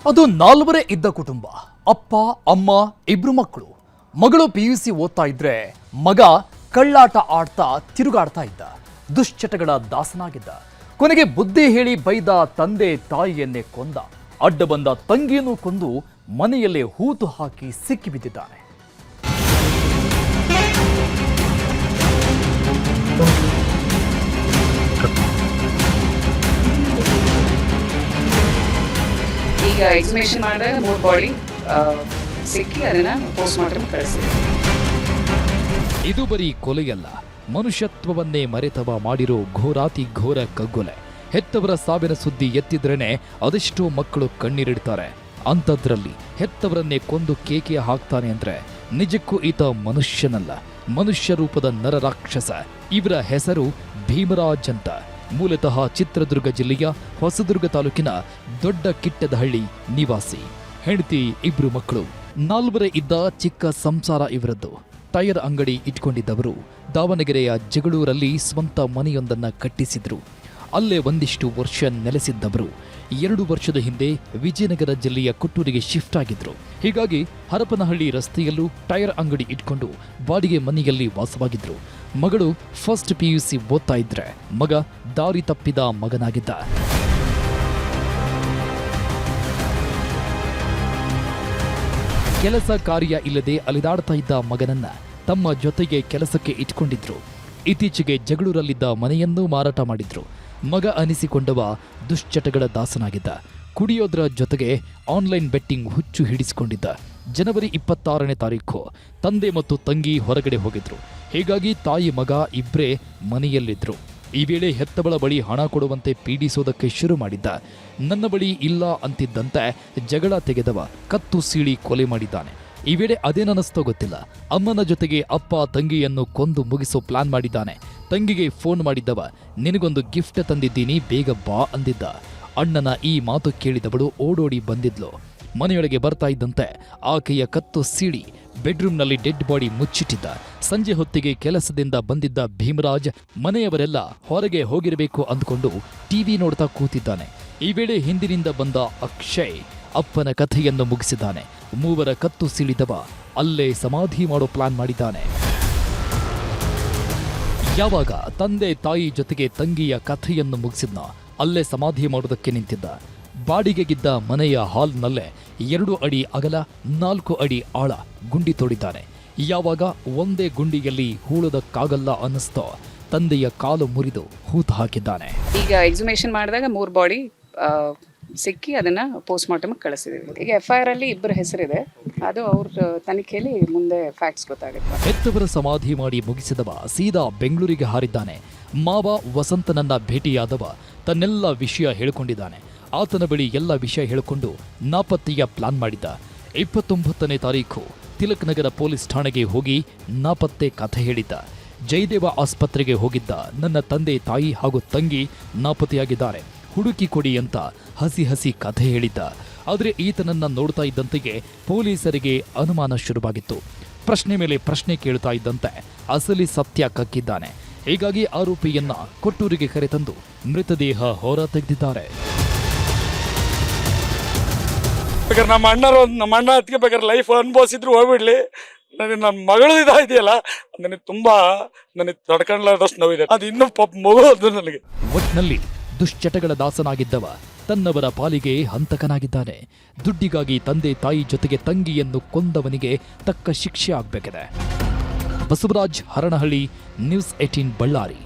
ಅದು ನಾಲ್ವರೇ ಇದ್ದ ಕುಟುಂಬ. ಅಪ್ಪ ಅಮ್ಮ ಇಬ್ರು ಮಕ್ಕಳು. ಮಗಳು PUC ಓದ್ತಾ ಇದ್ರೆ ಮಗ ಕಳ್ಳಾಟ ಆಡ್ತಾ ತಿರುಗಾಡ್ತಾ ಇದ್ದ. ದುಶ್ಚಟಗಳ ದಾಸನಾಗಿದ್ದ. ಕೊನೆಗೆ ಬುದ್ಧಿ ಹೇಳಿ ಬೈದ ತಂದೆ ತಾಯಿಯನ್ನೇ ಕೊಂದ. ಅಡ್ಡ ಬಂದ ತಂಗಿಯನ್ನು ಕೊಂದು ಮನೆಯಲ್ಲೇ ಹೂತು ಹಾಕಿ ಸಿಕ್ಕಿಬಿದ್ದಿದ್ದಾನೆ. ಈಗ ಎಕ್ಸಿಬಿಷನ್ ಮಾಡಿದಾಗ 3 ಬಾಡಿ ಸಿಕ್ಕಿ ಅದನ್ನ ಪೋಸ್ಟ್ ಮಾರ್ಟಮ್ ಕಳಿಸಿದೆ. ಇದು ಬರೀ ಕೊಲೆಯಲ್ಲ, ಮನುಷ್ಯತ್ವವನ್ನೇ ಮರೆತವ ಮಾಡಿರೋ ಘೋರಾತಿ ಘೋರ ಕಗ್ಗೊಲೆ. ಹೆತ್ತವರ ಸಾವಿನ ಸುದ್ದಿ ಎತ್ತಿದ್ರೇನೆ ಅದೆಷ್ಟೋ ಮಕ್ಕಳು ಕಣ್ಣೀರಿಡ್ತಾರೆ. ಅಂಥದ್ರಲ್ಲಿ ಹೆತ್ತವರನ್ನೇ ಕೊಂದು ಕೇಕೆ ಹಾಕ್ತಾನೆ ಅಂದ್ರೆ ನಿಜಕ್ಕೂ ಈತ ಮನುಷ್ಯನಲ್ಲ, ಮನುಷ್ಯ ರೂಪದ ನರರಾಕ್ಷಸ. ಇವರ ಹೆಸರು ಭೀಮರಾಜ್ ಅಂತ. ಮೂಲತಃ ಚಿತ್ರದುರ್ಗ ಜಿಲ್ಲೆಯ ಹೊಸದುರ್ಗ ತಾಲೂಕಿನ ದೊಡ್ಡ ಕಿಟ್ಟದಹಳ್ಳಿ ನಿವಾಸಿ. ಹೆಂಡತಿ, ಇಬ್ರು ಮಕ್ಕಳು. ನಾಲ್ವರೇ ಇದ್ದ ಚಿಕ್ಕ ಸಂಸಾರ ಇವರದ್ದು. ಟೈರ್ ಅಂಗಡಿ ಇಟ್ಕೊಂಡಿದ್ದವರು ದಾವಣಗೆರೆಯ ಜಗಳೂರಲ್ಲಿ ಸ್ವಂತ ಮನೆಯೊಂದನ್ನು ಕಟ್ಟಿಸಿದ್ರು. ಅಲ್ಲೇ ಒಂದಿಷ್ಟು ವರ್ಷ ನೆಲೆಸಿದ್ದವರು 2 ವರ್ಷದ ಹಿಂದೆ ವಿಜಯನಗರ ಜಿಲ್ಲೆಯ ಕೊಟ್ಟೂರಿಗೆ ಶಿಫ್ಟ್ ಆಗಿದ್ರು. ಹೀಗಾಗಿ ಹರಪನಹಳ್ಳಿ ರಸ್ತೆಯಲ್ಲೂ ಟೈರ್ ಅಂಗಡಿ ಇಟ್ಕೊಂಡು ಬಾಡಿಗೆ ಮನೆಯಲ್ಲಿ ವಾಸವಾಗಿದ್ರು. ಮಗಳು ಫಸ್ಟ್ PUC ಓದ್ತಾ ಇದ್ರೆ ಮಗ ದಾರಿ ತಪ್ಪಿದ ಮಗನಾಗಿದ್ದ. ಕೆಲಸ ಕಾರ್ಯ ಇಲ್ಲದೆ ಅಲಿದಾಡ್ತಾ ಇದ್ದ ಮಗನನ್ನ ತಮ್ಮ ಜೊತೆಗೆ ಕೆಲಸಕ್ಕೆ ಇಟ್ಕೊಂಡಿದ್ರು. ಇತ್ತೀಚೆಗೆ ಜಗಳೂರಲ್ಲಿದ್ದ ಮನೆಯನ್ನೂ ಮಾರಾಟ ಮಾಡಿದ್ರು. ಮಗ ಅನಿಸಿಕೊಂಡವ ದುಶ್ಚಟಗಳ ದಾಸನಾಗಿದ್ದ. ಕುಡಿಯೋದ್ರ ಜೊತೆಗೆ ಆನ್ಲೈನ್ ಬೆಟ್ಟಿಂಗ್ ಹುಚ್ಚು ಹಿಡಿಸಿಕೊಂಡಿದ್ದ. ಜನವರಿ 26ನೇ ತಾರೀಕು ತಂದೆ ಮತ್ತು ತಂಗಿ ಹೊರಗಡೆ ಹೋಗಿದ್ರು. ಹೀಗಾಗಿ ತಾಯಿ ಮಗ ಇಬ್ಬರೇ ಮನೆಯಲ್ಲಿದ್ರು. ಈ ವೇಳೆ ಹೆತ್ತವಳ ಬಳಿ ಹಣ ಕೊಡುವಂತೆ ಪೀಡಿಸೋದಕ್ಕೆ ಶುರು ಮಾಡಿದ್ದ. ನನ್ನ ಬಳಿ ಇಲ್ಲ ಅಂತಿದ್ದಂತೆ ಜಗಳ ತೆಗೆದವ ಕತ್ತು ಸೀಳಿ ಕೊಲೆ ಮಾಡಿದ್ದಾನೆ. ಈ ವೇಳೆ ಅದೇನನ್ನಿಸ್ತೋ ಗೊತ್ತಿಲ್ಲ, ಅಮ್ಮನ ಜೊತೆಗೆ ಅಪ್ಪ ತಂಗಿಯನ್ನು ಕೊಂದು ಮುಗಿಸೋ ಪ್ಲಾನ್ ಮಾಡಿದ್ದಾನೆ. ತಂಗಿಗೆ ಫೋನ್ ಮಾಡಿದ್ದವ, ನಿನಗೊಂದು ಗಿಫ್ಟ್ ತಂದಿದ್ದೀನಿ, ಬೇಗ ಬಾ ಅಂದಿದ್ದ. ಅಣ್ಣನ ಈ ಮಾತು ಕೇಳಿದವಳು ಓಡೋಡಿ ಬಂದಿದ್ಲು. ಮನೆಯೊಳಗೆ ಬರ್ತಾ ಇದ್ದಂತೆ ಆಕೆಯ ಕತ್ತು ಸೀಳಿ ಬೆಡ್ರೂಮ್ನಲ್ಲಿ ಡೆಡ್ ಬಾಡಿ ಮುಚ್ಚಿಟ್ಟಿದ್ದ. ಸಂಜೆ ಹೊತ್ತಿಗೆ ಕೆಲಸದಿಂದ ಬಂದಿದ್ದ ಭೀಮರಾಜ್ ಮನೆಯವರೆಲ್ಲ ಹೊರಗೆ ಹೋಗಿರಬೇಕು ಅಂದ್ಕೊಂಡು ಟಿವಿ ನೋಡ್ತಾ ಕೂತಿದ್ದಾನೆ. ಈ ವೇಳೆ ಹಿಂದಿನಿಂದ ಬಂದ ಅಕ್ಷಯ್ ಅಪ್ಪನ ಕಥೆಯನ್ನು ಮುಗಿಸಿದ್ದಾನೆ. ಮೂವರ ಕತ್ತು ಸೀಳಿದವ ಅಲ್ಲೇ ಸಮಾಧಿ ಮಾಡೋ ಪ್ಲಾನ್ ಮಾಡಿದ್ದಾನೆ. ಯಾವಾಗ ತಂದೆ ತಾಯಿ ಜೊತೆಗೆ ತಂಗಿಯ ಕಥೆಯನ್ನು ಮುಗಿಸಿದ್ನ ಅಲ್ಲೇ ಸಮಾಧಿ ಮಾಡೋದಕ್ಕೆ ನಿಂತಿದ್ದ. ಬಾಡಿಗೆಗಿದ್ದ ಮನೆಯ ಹಾಲ್ನಲ್ಲೇ 2 ಅಡಿ ಅಗಲ 4 ಅಡಿ ಆಳ ಗುಂಡಿ ತೋಡಿದ್ದಾನೆ. ಯಾವಾಗ ಒಂದೇ ಗುಂಡಿಯಲ್ಲಿ ಹೂಳೋದಕ್ಕಾಗಲ್ಲ ಅನ್ನಿಸ್ತೋ ತಂದೆಯ ಕಾಲು ಮುರಿದು ಹೂತು ಹಾಕಿದ್ದಾನೆ. ಈಗ ಎಕ್ಸಿಬಿಷನ್ ಮಾಡಿದಾಗ 3 ಬಾಡಿ ಸಿಕ್ಕಿ ಅದನ್ನ ಪೋಸ್ಟ್ ಮಾರ್ಟಮ್ ಕಳಿಸಿದ್ದೀವಿ. ಈಗ FIR ಅಲ್ಲಿ 2 ಹೆಸರಿದೆ, ಅದು ಅವ್ರ ತನಿಖೆಯಲ್ಲಿ ಮುಂದೆ ಫ್ಯಾಕ್ಟ್ಸ್ ಗೊತ್ತಾಗುತ್ತೆ. ಹೆತ್ತವರ ಸಮಾಧಿ ಮಾಡಿ ಮುಗಿಸಿದವ ಸೀದಾ ಬೆಂಗಳೂರಿಗೆ ಹಾರಿದ್ದಾನೆ. ಮಾವ ವಸಂತನನ್ನ ಭೇಟಿಯಾದವ ತನ್ನೆಲ್ಲ ವಿಷಯ ಹೇಳ್ಕೊಂಡಿದ್ದಾನೆ. ಆತನ ಬಳಿ ಎಲ್ಲ ವಿಷಯ ಹೇಳಿಕೊಂಡು ನಾಪತ್ತೆಯ ಪ್ಲಾನ್ ಮಾಡಿದ್ದ. 29ನೇ ತಾರೀಕು ತಿಲಕ್ ನಗರ ಪೊಲೀಸ್ ಠಾಣೆಗೆ ಹೋಗಿ ನಾಪತ್ತೆ ಕಥೆ ಹೇಳಿದ್ದ. ಜಯದೇವ ಆಸ್ಪತ್ರೆಗೆ ಹೋಗಿದ್ದ ನನ್ನ ತಂದೆ ತಾಯಿ ಹಾಗೂ ತಂಗಿ ನಾಪತ್ತೆಯಾಗಿದ್ದಾರೆ, ಹುಡುಕಿ ಕೊಡಿ ಅಂತ ಹಸಿ ಕಥೆ ಹೇಳಿದ್ದ. ಆದರೆ ಈತನನ್ನ ನೋಡ್ತಾ ಇದ್ದಂತೆಯೇ ಪೊಲೀಸರಿಗೆ ಅನುಮಾನ ಶುರುವಾಗಿತ್ತು. ಪ್ರಶ್ನೆ ಮೇಲೆ ಪ್ರಶ್ನೆ ಕೇಳ್ತಾ ಇದ್ದಂತೆ ಅಸಲಿ ಸತ್ಯ ಕಕ್ಕಿದ್ದಾನೆ. ಹೀಗಾಗಿ ಆರೋಪಿಯನ್ನ ಕೊಟ್ಟೂರಿಗೆ ಕರೆತಂದು ಮೃತದೇಹ ಹೊರ ತೆಗೆದಿದ್ದಾರೆ. ನಮ್ಮ ಅಣ್ಣ ಅದಕ್ಕೆ ಬೇಕಾದ್ರೆ ಲೈಫ್ ಅನುಭವಿಸಿದ್ರು ಹೋಗ್ಬಿಡ್ಲಿ, ನನ್ನ ಮಗಳು ಇದೆಯಲ್ಲ ನನಗೆ ತಡ್ಕೊಳ್ಳೋದಷ್ಟು ನೋವಿದೆ. ಅದು ಇನ್ನೂ ಮಗು ಅದು ನನಗೆ. ಒಟ್ನಲ್ಲಿ ದುಶ್ಚಟಗಳ ದಾಸನಾಗಿದ್ದವ ತನ್ನವರ ಪಾಲಿಗೆ ಹಂತಕನಾಗಿದ್ದಾನೆ. ದುಡ್ಡಿಗಾಗಿ ತಂದೆ ತಾಯಿ ಜೊತೆಗೆ ತಂಗಿಯನ್ನು ಕೊಂದವನಿಗೆ ತಕ್ಕ ಶಿಕ್ಷೆ ಆಗಬೇಕಿದೆ. ಬಸವರಾಜ್, ಹರನಹಳ್ಳಿ, ನ್ಯೂಸ್ 18 ಬಳ್ಳಾರಿ.